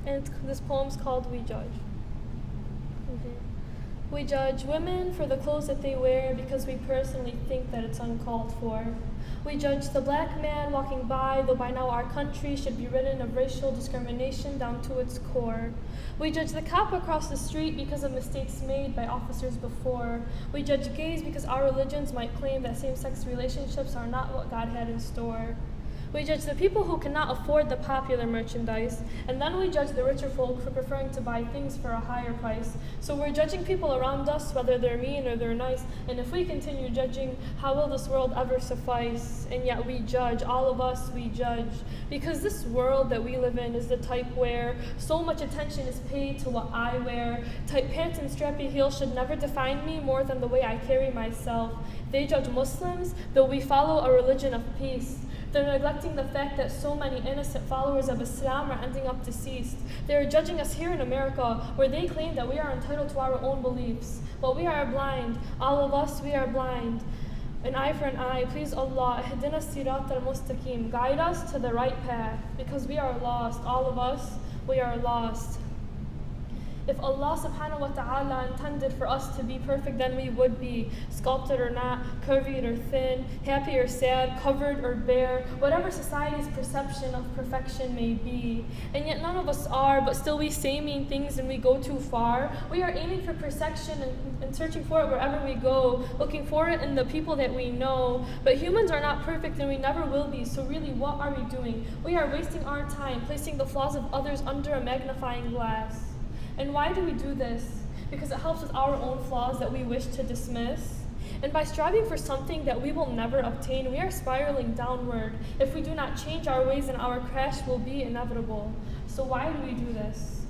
And this poem's called We Judge. We judge women for the clothes that they wear because we personally think that it's uncalled for. We judge the black man walking by, though by now our country should be ridden of racial discrimination down to its core. We judge the cop across the street because of mistakes made by officers before. We judge gays because our religions might claim that same-sex relationships are not what God had in store. We judge the people who cannot afford the popular merchandise, and then we judge the richer folk for preferring to buy things for a higher price. So we're judging people around us, whether they're mean or they're nice, and if we continue judging, how will this world ever suffice? And yet we judge, all of us, we judge. Because this world that we live in is the type where so much attention is paid to what I wear. Tight pants and strappy heels should never define me more than the way I carry myself. They judge Muslims, though we follow a religion of peace. They're neglecting the fact that so many innocent followers of Islam are ending up deceased. They're judging us here in America, where they claim that we are entitled to our own beliefs. But we are blind. All of us, we are blind. An eye for an eye. Please Allah, ihdina sirat al-mustaqim. Guide us to the right path, because we are lost. All of us, we are lost. If Allah subhanahu wa ta'ala intended for us to be perfect, then we would be, sculpted or not, curvy or thin, happy or sad, covered or bare, whatever society's perception of perfection may be. And yet none of us are, but still we say mean things and we go too far. We are aiming for perfection and searching for it wherever we go, looking for it in the people that we know. But humans are not perfect and we never will be, so really what are we doing? We are wasting our time, placing the flaws of others under a magnifying glass. And why do we do this? Because it helps with our own flaws that we wish to dismiss. And by striving for something that we will never obtain, we are spiraling downward. If we do not change our ways, then our crash will be inevitable. So why do we do this?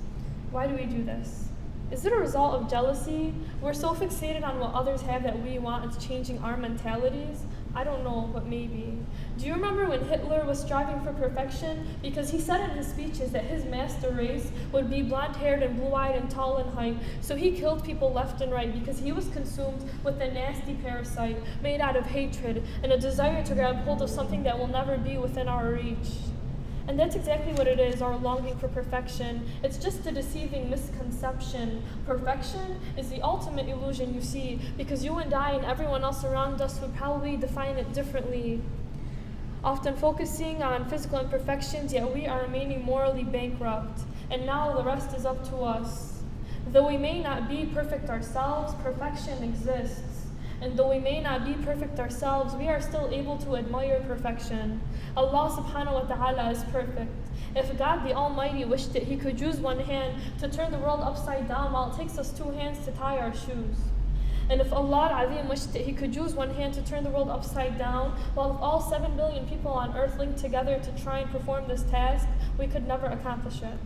Why do we do this? Is it a result of jealousy? We're so fixated on what others have that we want it's changing our mentalities? I don't know, but maybe. Do you remember when Hitler was striving for perfection? Because he said in his speeches that his master race would be blonde-haired and blue-eyed and tall in height. So he killed people left and right because he was consumed with a nasty parasite made out of hatred and a desire to grab hold of something that will never be within our reach. And that's exactly what it is, our longing for perfection. It's just a deceiving misconception. Perfection is the ultimate illusion, you see, because you and I and everyone else around us would probably define it differently. Often focusing on physical imperfections, yet we are remaining morally bankrupt. And now the rest is up to us. Though we may not be perfect ourselves, perfection exists. And though we may not be perfect ourselves, we are still able to admire perfection. Allah subhanahu wa ta'ala is perfect. If God the Almighty wished it, He could use one hand to turn the world upside down while it takes us two hands to tie our shoes. And if Allah Azim wished it, He could use one hand to turn the world upside down, while if all 7 billion people on earth linked together to try and perform this task, we could never accomplish it.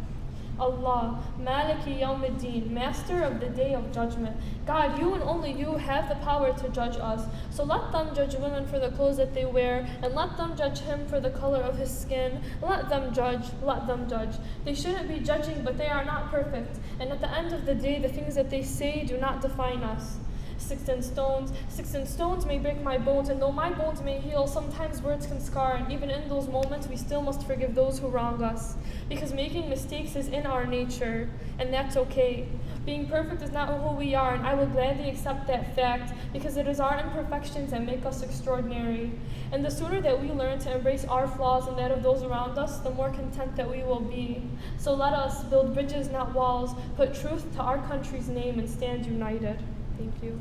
Allah, Maliki Yawmiddin, Master of the Day of Judgment. God, you and only you have the power to judge us. So let them judge women for the clothes that they wear, and let them judge him for the color of his skin. Let them judge, let them judge. They shouldn't be judging, but they are not perfect. And at the end of the day, the things that they say do not define us. Sticks and stones may break my bones, and though my bones may heal, sometimes words can scar, and even in those moments, we still must forgive those who wrong us. Because making mistakes is in our nature, and that's okay. Being perfect is not who we are, and I will gladly accept that fact, because it is our imperfections that make us extraordinary. And the sooner that we learn to embrace our flaws and that of those around us, the more content that we will be. So let us build bridges, not walls, put truth to our country's name, and stand united. Thank you.